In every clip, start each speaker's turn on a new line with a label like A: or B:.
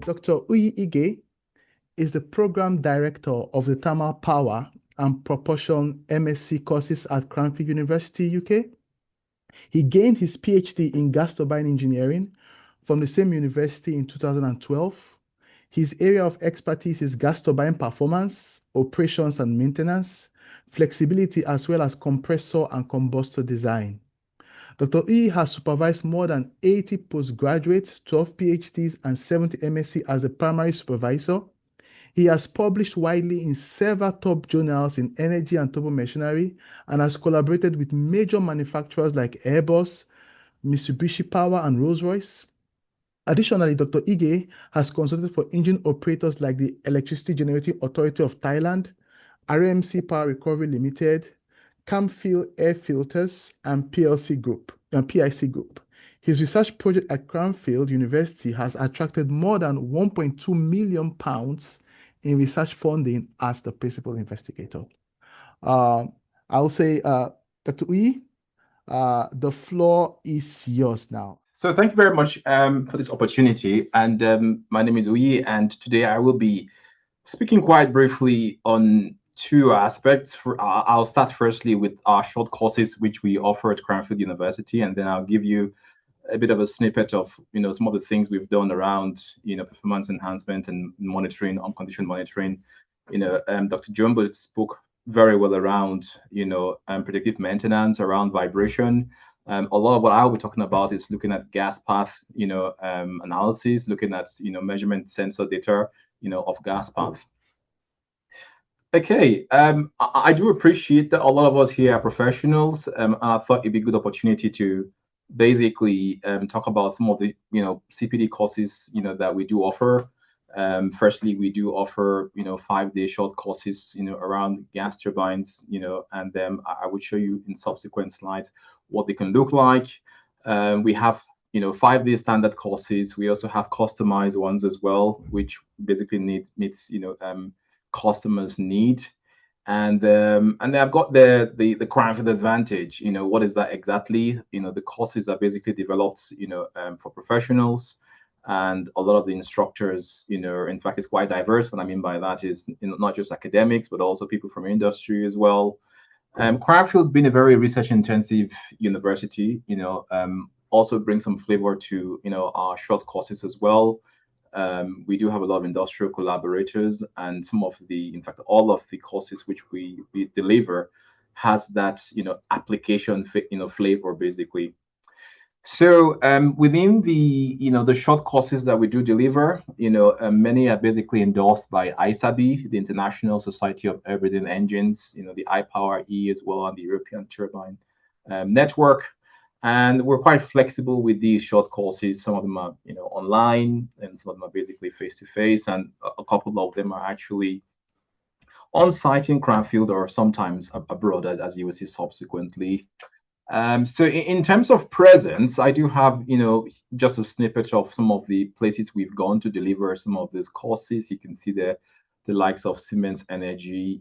A: Dr. Igie is the Program Director of the Thermal Power and Propulsion MSc courses at Cranfield University, UK. He gained his PhD in gas turbine engineering from the same university in 2012. His area of expertise is gas turbine performance, operations and maintenance, flexibility, as well as compressor and combustor design. Dr. Igie has supervised more than 80 postgraduates, 12 PhDs, and 70 MSc as a primary supervisor. He has published widely in several top journals in energy and turbomachinery and has collaborated with major manufacturers like Airbus, Mitsubishi Power, and Rolls-Royce. Additionally, Dr. Igie has consulted for engine operators like the Electricity Generating Authority of Thailand, RMC Power Recovery Limited, Cranfield Air Filters, and PIC Group. His research project at Cranfield University has attracted more than £1.2 million in research funding as the principal investigator. I'll say, Dr. Uyi, the floor is yours now.
B: So thank you very much for this opportunity. And my name is Uyi, and today I will be speaking quite briefly on two aspects. I'll start firstly with our short courses, which we offer at Cranfield University, and then I'll give you a bit of a snippet of some of the things we've done around performance enhancement and monitoring, unconditioned monitoring. Dr. Jumbo spoke very well around predictive maintenance, around vibration. A lot of what I'll be talking about is looking at gas path analysis, looking at measurement sensor data of gas path. Okay, I do appreciate that a lot of us here are professionals, and I thought it'd be a good opportunity to basically talk about some of the CPD courses that we do offer. Firstly, we do offer 5-day short courses around gas turbines, and then I will show you in subsequent slides what they can look like. We have 5-day standard courses. We also have customized ones as well, which basically meets customers' need. And then I've got the Cranfield Advantage. What is that exactly? The courses are basically developed for professionals, and a lot of the instructors, in fact, it's quite diverse. What I mean by that is not just academics, but also people from industry as well. Cranfield being a very research-intensive university, also brings some flavor to our short courses as well. We do have a lot of industrial collaborators, and in fact, all of the courses which we deliver has that application flavor basically. So within the short courses that we do deliver, many are basically endorsed by ISABI, the International Society of Air Breathing Engines, the IPower-E as well, and the European Turbine Network. And we're quite flexible with these short courses. Some of them are online, and some of them are basically face-to-face, and a couple of them are actually on site in Cranfield or sometimes abroad, as you will see subsequently. So in terms of presence, I do have just a snippet of some of the places we've gone to deliver some of these courses. You can see the likes of Siemens Energy,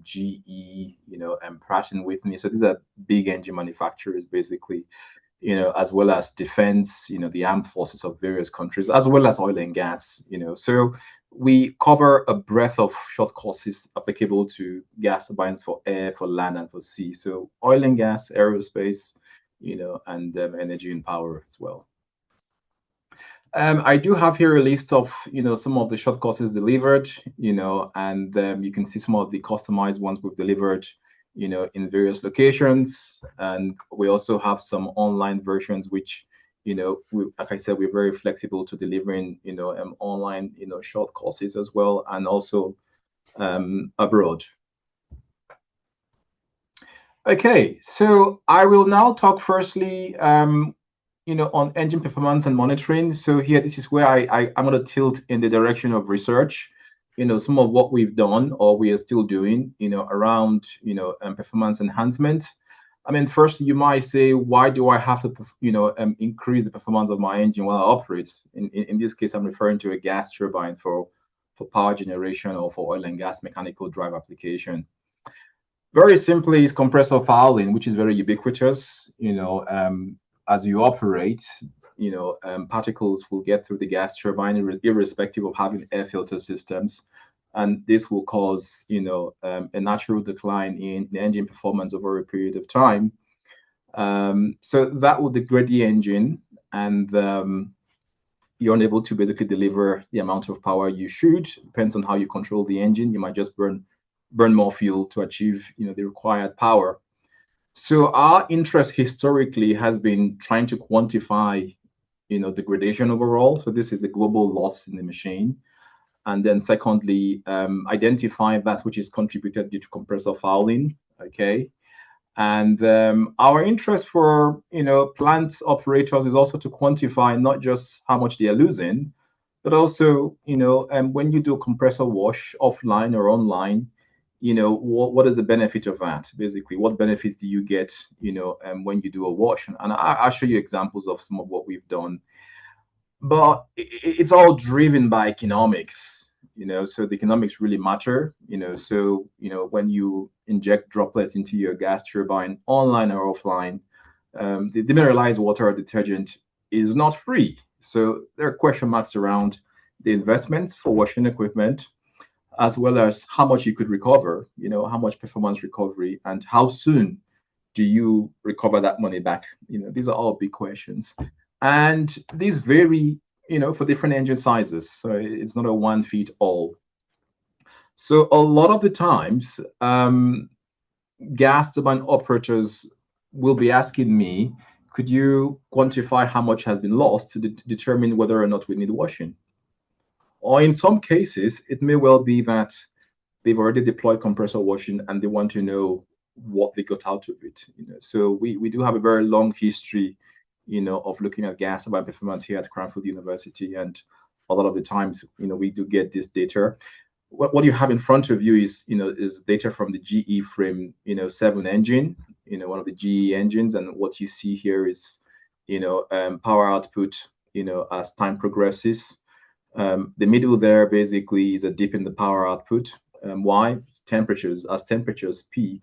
B: GE, and Pratt & Whitney. So these are big engine manufacturers, basically, as well as defense, the armed forces of various countries, as well as oil and gas, So we cover a breadth of short courses applicable to gas turbines for air, for land, and for sea. So oil and gas, aerospace, and energy and power as well. I do have here a list of some of the short courses delivered, and you can see some of the customized ones we've delivered in various locations. And we also have some online versions which like I said, we're very flexible to delivering online short courses as well, and also abroad. Okay, so I will now talk firstly on engine performance and monitoring. So here, this is where I'm going to tilt in the direction of research. Some of what we've done or we are still doing, around performance enhancement. I mean, first you might say, why do I have to, increase the performance of my engine while I operate? In this case, I'm referring to a gas turbine for power generation or for oil and gas mechanical drive application. Very simply, it's compressor fouling, which is very ubiquitous. as you operate, particles will get through the gas turbine irrespective of having air filter systems, and this will cause a natural decline in the engine performance over a period of time. So that will degrade the engine, and you're unable to basically deliver the amount of power you should. Depends on how you control the engine. You might just burn more fuel to achieve the required power. So our interest historically has been trying to quantify degradation overall. So this is the global loss in the machine. And then secondly, identify that which is contributed due to compressor fouling. Okay. And our interest for plant operators is also to quantify not just how much they are losing, but also when you do a compressor wash offline or online, what is the benefit of that? Basically, what benefits do you get when you do a wash? And I'll show you examples of some of what we've done. But it's all driven by economics. So the economics really matter. So when you inject droplets into your gas turbine, online or offline, the demineralized water or detergent is not free. So there are question marks around the investment for washing equipment, as well as how much you could recover. How much performance recovery, and how soon do you recover that money back? These are all big questions, and these vary for different engine sizes, so it's not a one fit all. So a lot of the times gas turbine operators will be asking me, could you quantify how much has been lost to determine whether or not we need washing? Or in some cases, it may well be that they've already deployed compressor washing and they want to know what they got out of it. So we do have a very long history of looking at gas turbine performance here at Cranfield University, and a lot of the times we do get this data. What you have in front of you is data from the GE frame 7 engine, one of the GE engines, and what you see here is power output as time progresses. The middle there basically is a dip in the power output. Why? Temperatures. As temperatures peak,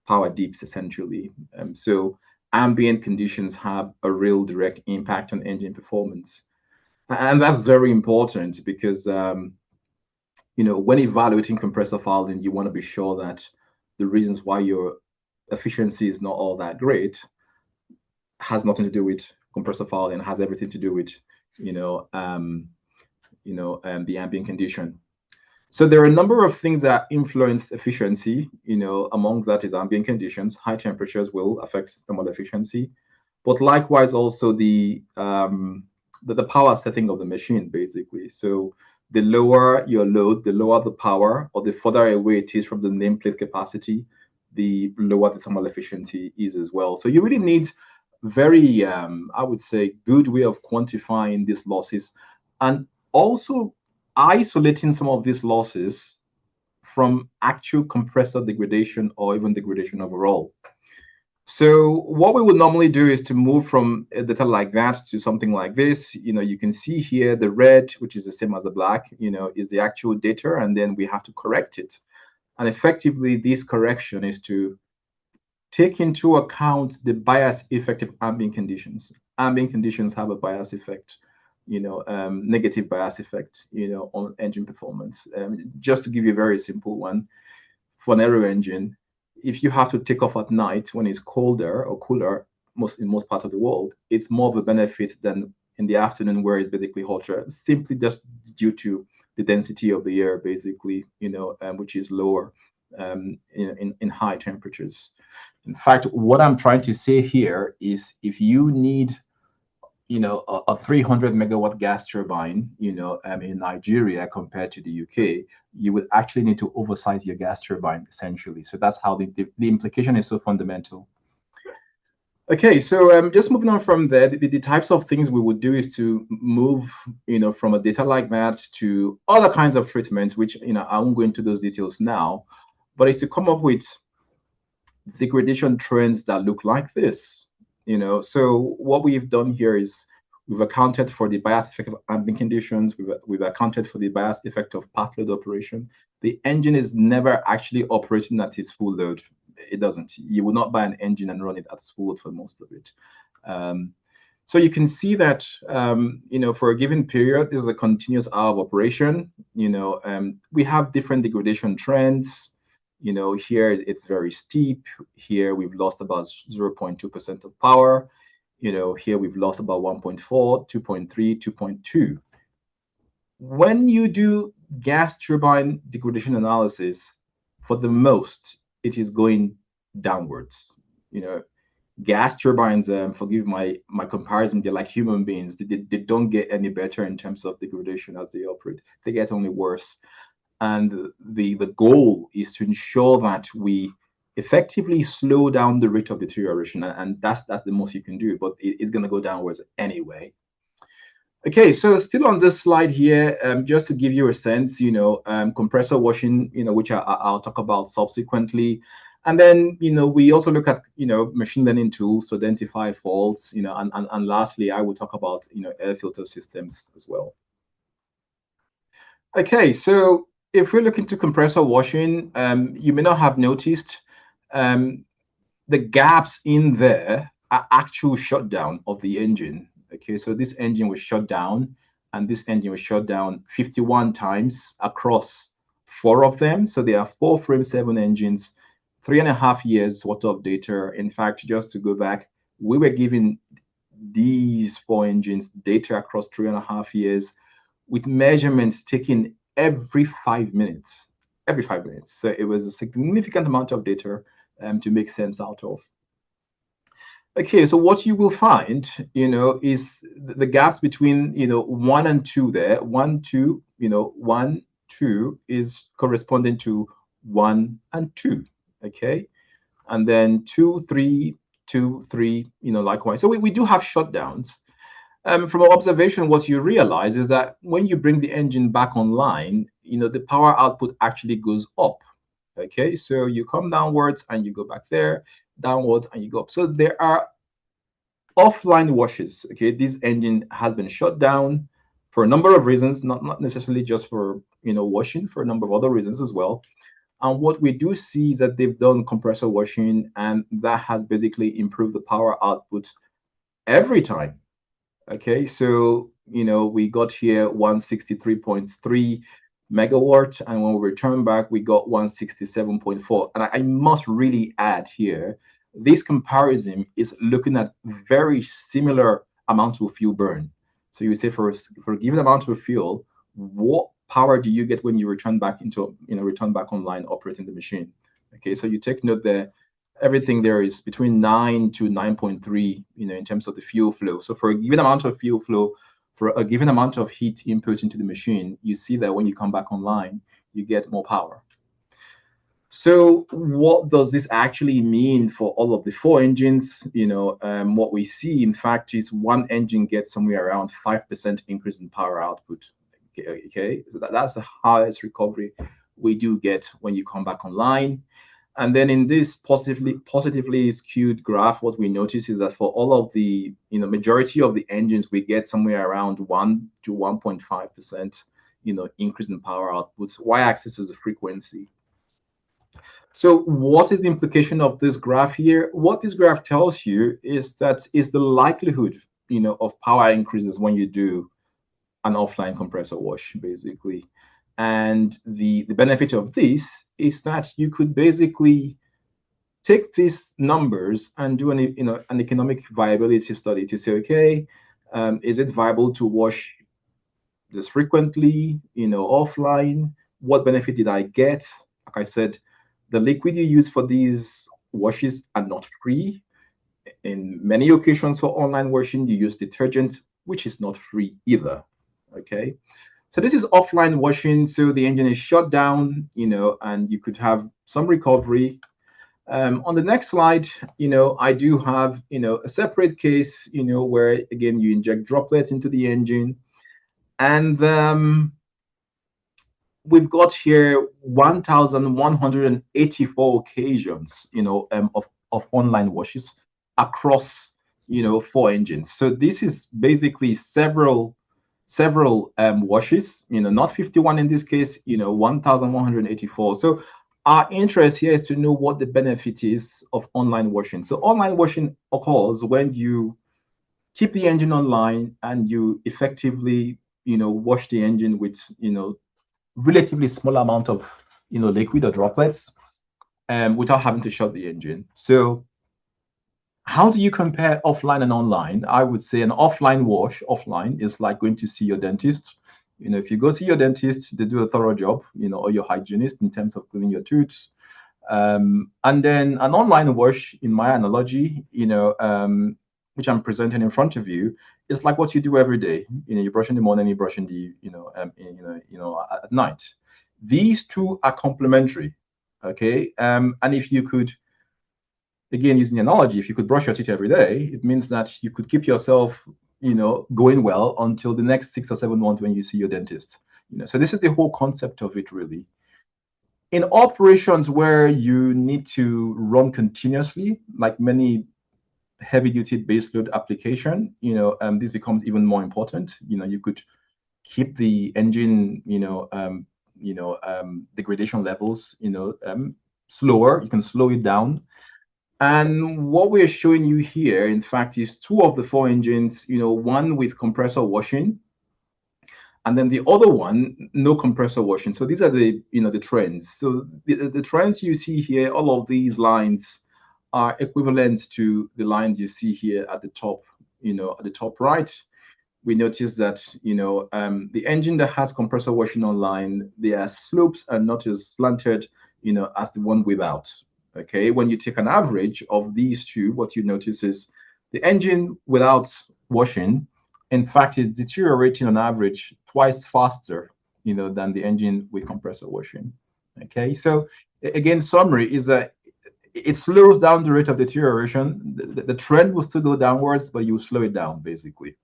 B: power dips essentially. So ambient conditions have a real direct impact on engine performance, and that's very important because when evaluating compressor fouling, you want to be sure that the reasons why your efficiency is not all that great has nothing to do with compressor fouling, has everything to do with the ambient condition. So there are a number of things that influence efficiency. Among that is ambient conditions. High temperatures will affect thermal efficiency, but likewise also the power setting of the machine, basically. So the lower your load, the lower the power, or the further away it is from the nameplate capacity, the lower the thermal efficiency is as well. So you really need very, I would say, good way of quantifying these losses, and also isolating some of these losses from actual compressor degradation or even degradation overall. So what we would normally do is to move from a data like that to something like this. You can see here the red, which is the same as the black, is the actual data, and then we have to correct it. And effectively, this correction is to take into account the bias effect of ambient conditions. Ambient conditions have a bias effect, negative bias effect, on engine performance. Just to give you a very simple one, for an aero engine, if you have to take off at night when it's colder or cooler, in most parts of the world, it's more of a benefit than in the afternoon where it's basically hotter, simply just due to the density of the air, basically, which is lower in high temperatures. In fact, what I'm trying to say here is if you need a 300 megawatt gas turbine, in Nigeria compared to the UK, you would actually need to oversize your gas turbine essentially. So that's how the implication is so fundamental. Okay, so just moving on from there, the types of things we would do is to move, from a data like that to other kinds of treatments, which, I won't go into those details now, but it's to come up with degradation trends that look like this. So what we've done here is we've accounted for the bias effect of ambient conditions. We've accounted for the bias effect of part load operation. The engine is never actually operating at its full load. It doesn't. You will not buy an engine and run it at its full load for most of it. So you can see that, for a given period, this is a continuous hour of operation. We have different degradation trends. Here it's very steep. Here we've lost about 0.2% of power. Here we've lost about 1.4, 2.3, 2.2. When you do gas turbine degradation analysis, for the most, it is going downwards. Gas turbines, forgive my comparison, they're like human beings. They don't get any better in terms of degradation as they operate. They get only worse. And the goal is to ensure that we effectively slow down the rate of deterioration, and that's the most you can do, but it's going to go downwards anyway. Okay, so still on this slide here, just to give you a sense, compressor washing, which I'll talk about subsequently. And then, we also look at, machine learning tools to identify faults, and lastly, I will talk about, air filter systems as well. Okay, so if we look into compressor washing, you may not have noticed the gaps in there are actual shutdown of the engine. Okay, so this engine was shut down, and this engine was shut down 51 times across 4 of them. So there are 4 frame 7 engines, 3.5 years worth of data. In fact, just to go back, we were giving these 4 engines data across 3.5 years with measurements taken every 5 minutes. Every 5 minutes. So it was a significant amount of data to make sense out of. Okay, so what you will find, is the gaps between, 1 and 2 there. 1, 2, 1, 2 is corresponding to 1 and 2. Okay, and then 2, 3, 2, 3, likewise. So we do have shutdowns. From our observation, what you realize is that when you bring the engine back online, the power output actually goes up. Okay, so you come downwards and you go back there, downwards and you go up. So there are offline washes. Okay, this engine has been shut down for a number of reasons, not necessarily just for washing, for a number of other reasons as well. And what we do see is that they've done compressor washing, and that has basically improved the power output every time. Okay, so we got here 163.3 megawatt, and when we return back, we got 167.4. And I must really add here, this comparison is looking at very similar amounts of fuel burn. So you say for a given amount of fuel, what power do you get when you return back online operating the machine? Okay, so you take note there, everything there is between 9 to 9.3, in terms of the fuel flow. So for a given amount of fuel flow, for a given amount of heat input into the machine, you see that when you come back online, you get more power. So what does this actually mean for all of the 4 engines? What we see, in fact, is one engine gets somewhere around 5% increase in power output. Okay, so that's the highest recovery we do get when you come back online. And then in this positively skewed graph, what we notice is that for all of the majority of the engines, we get somewhere around 1 to 1.5% increase in power output. Y-axis is the frequency. So what is the implication of this graph here? What this graph tells you is that is the likelihood of power increases when you do an offline compressor wash, basically. And the benefit of this is that you could basically take these numbers and do an economic viability study to say, okay, is it viable to wash this frequently, offline? What benefit did I get? Like I said, the liquid you use for these washes are not free. In many occasions for online washing, you use detergent, which is not free either. Okay, so this is offline washing. So the engine is shut down, and you could have some recovery. On the next slide, I do have, a separate case, where again you inject droplets into the engine, and we've got here 1,184 occasions, of online washes across, 4 engines. So this is basically several washes, not 51 in this case, 1,184. So our interest here is to know what the benefit is of online washing. So online washing occurs when you keep the engine online, and you effectively, wash the engine with, relatively small amount of, liquid or droplets, without having to shut the engine. So how do you compare offline and online? I would say an offline wash, offline, is like going to see your dentist. If you go see your dentist, they do a thorough job, or your hygienist in terms of cleaning your teeth. And then an online wash, in my analogy, which I'm presenting in front of you, is like what you do every day. You brush in the morning, you brush in the, at night. These two are complementary. Okay. And if you could, again, using the analogy, if you could brush your teeth every day, it means that you could keep yourself, going well until the next 6 or 7 months when you see your dentist. So this is the whole concept of it, really. In operations where you need to run continuously, like many heavy-duty baseload application, this becomes even more important. You could keep the engine, degradation levels, slower. You can slow it down. And what we're showing you here, in fact, is 2 of the 4 engines, one with compressor washing, and then the other one, no compressor washing. So these are the, the trends. So the trends you see here, all of these lines are equivalent to the lines you see here at the top, at the top right. We notice that, the engine that has compressor washing online, their slopes are not as slanted, as the one without. Okay, when you take an average of these two, what you notice is the engine without washing, in fact, is deteriorating on average twice faster, than the engine with compressor washing. Okay, so again, summary is that it slows down the rate of deterioration. The trend will still go downwards, but you slow it down, basically.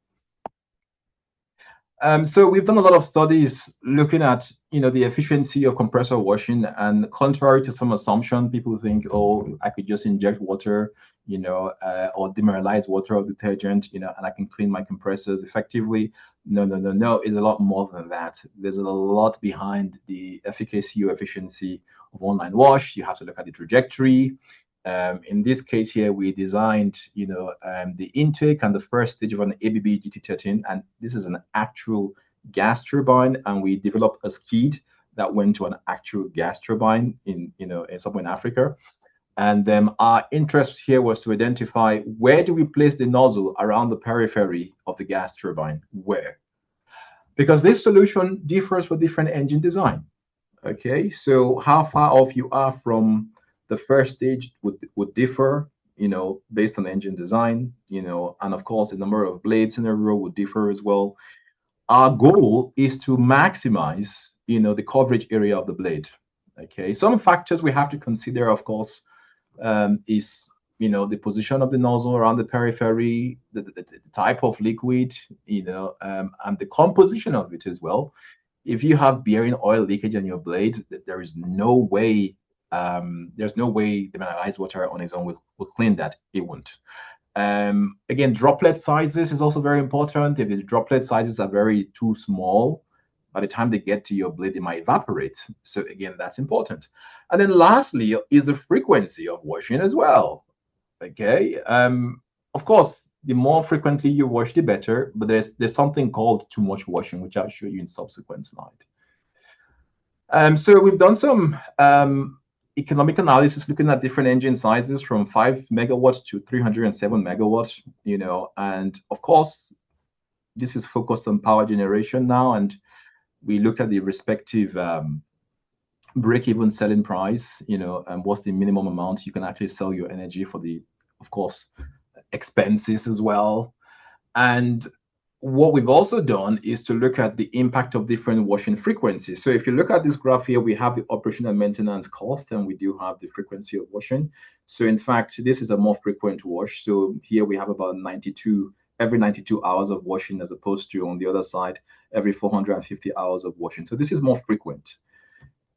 B: So we've done a lot of studies looking at, the efficiency of compressor washing, and contrary to some assumption, people think, oh, I could just inject water, or demineralize water or detergent, and I can clean my compressors effectively. No. It's a lot more than that. There's a lot behind the efficacy or efficiency of online wash. You have to look at the trajectory. In this case here, we designed, the intake and the first stage of an ABB GT13, and this is an actual gas turbine, and we developed a skid that went to an actual gas turbine in somewhere in Africa. And our interest here was to identify, where do we place the nozzle around the periphery of the gas turbine? Where? Because this solution differs for different engine design. Okay, so how far off you are from the first stage would differ, based on engine design, and of course the number of blades in a row would differ as well. Our goal is to maximize, the coverage area of the blade. Okay, some factors we have to consider, of course, is, the position of the nozzle around the periphery, the type of liquid, and the composition of it as well. If you have bearing oil leakage on your blade, there's no way the mineralized water on its own will clean that. It won't. Again, droplet sizes is also very important. If the droplet sizes are very too small, by the time they get to your blade, they might evaporate. So again, that's important. And then lastly is the frequency of washing as well. Okay. Of course, the more frequently you wash, the better. But there's something called too much washing, which I'll show you in subsequent slide. So we've done some economic analysis looking at different engine sizes from 5 megawatts to 307 megawatts, and of course, this is focused on power generation now, and we looked at the respective break-even selling price, and what's the minimum amount you can actually sell your energy for, the, of course, expenses as well. And what we've also done is to look at the impact of different washing frequencies. So if you look at this graph here, we have the operation and maintenance cost, and we do have the frequency of washing. So in fact, this is a more frequent wash. So here we have about every 92 hours of washing, as opposed to on the other side, every 450 hours of washing. So this is more frequent.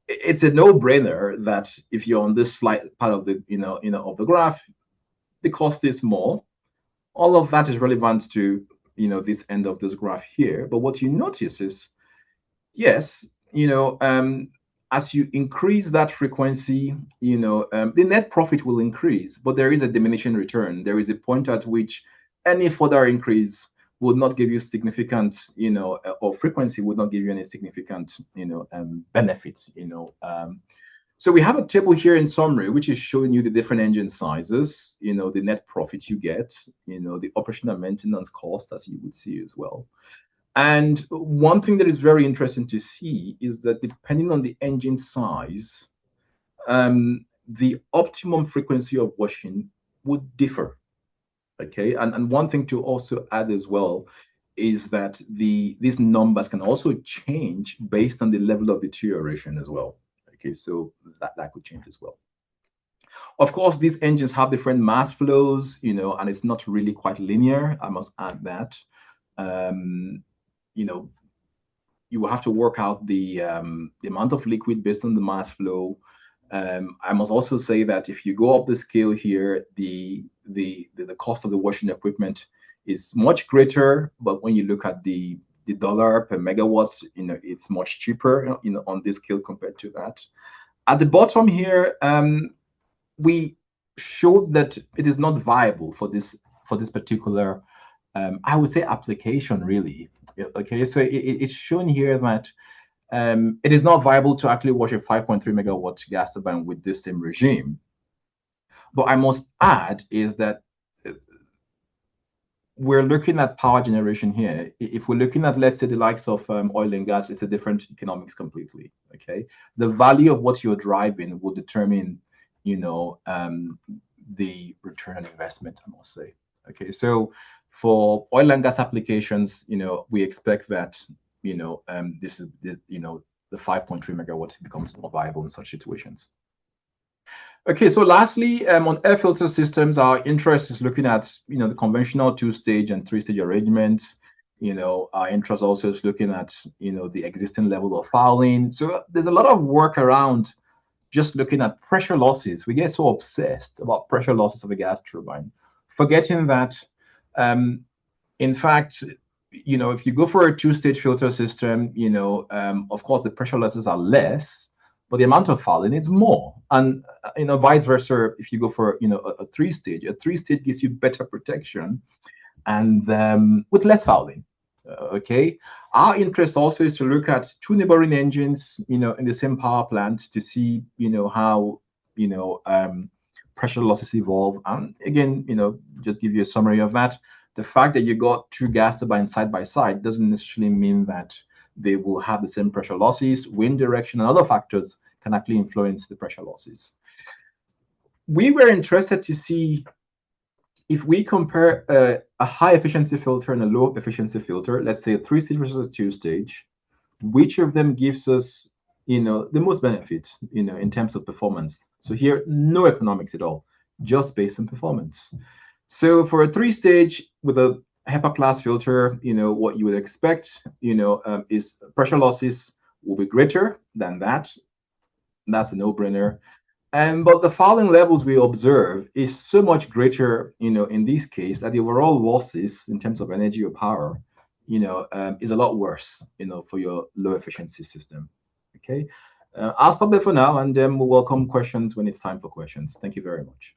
B: It's a no-brainer that if you're on this slight part of the, of the graph, the cost is more. All of that is relevant to, this end of this graph here. But what you notice is, yes, as you increase that frequency, the net profit will increase, but there is a diminishing return. There is a point at which any further increase would not give you significant, or frequency would not give you any significant, benefits, So we have a table here in summary, which is showing you the different engine sizes, the net profit you get, the operational maintenance cost, as you would see as well. And one thing that is very interesting to see is that depending on the engine size, the optimum frequency of washing would differ. Okay, and one thing to also add as well is that these numbers can also change based on the level of deterioration as well. Okay, so that could change as well. Of course, these engines have different mass flows, and it's not really quite linear. I must add that. You will have to work out the amount of liquid based on the mass flow. I must also say that if you go up the scale here, the cost of the washing equipment is much greater, but when you look at the dollar per megawatt, it's much cheaper, on this scale compared to that. At the bottom here, we showed that it is not viable for this particular, I would say, application really. Okay, so it's shown here that it is not viable to actually wash a 5.3 megawatt gas turbine with this same regime. But I must add is that we're looking at power generation here. If we're looking at, let's say, the likes of oil and gas, it's a different economics completely. Okay, the value of what you're driving will determine, the return on investment, I must say. Okay, so for oil and gas applications, we expect that, this is the 5.3 megawatts becomes more viable in such situations. Okay, so lastly, on air filter systems, our interest is looking at, the conventional 2-stage and 3-stage arrangements. Our interest also is looking at, the existing level of fouling. So there's a lot of work around just looking at pressure losses. We get so obsessed about pressure losses of a gas turbine, forgetting that, in fact, if you go for a 2-stage filter system, of course, the pressure losses are less, but the amount of fouling is more. And, vice versa, if you go for, a 3-stage, a 3-stage gives you better protection and with less fouling. Okay. Our interest also is to look at 2 neighboring engines, in the same power plant to see, how, pressure losses evolve. And again, just give you a summary of that. The fact that you got 2 gas turbines side by side doesn't necessarily mean that they will have the same pressure losses. Wind direction and other factors can actually influence the pressure losses. We were interested to see if we compare a high efficiency filter and a low efficiency filter, let's say a 3-stage versus a 2-stage, which of them gives us, the most benefit, in terms of performance. So here, no economics at all, just based on performance. So for a 3-stage with a HEPA class filter, what you would expect, is pressure losses will be greater than that. That's a no-brainer. But the fouling levels we observe is so much greater, in this case, that the overall losses in terms of energy or power, is a lot worse, for your low efficiency system. Okay, I'll stop there for now, and then we'll welcome questions when it's time for questions. Thank you very much.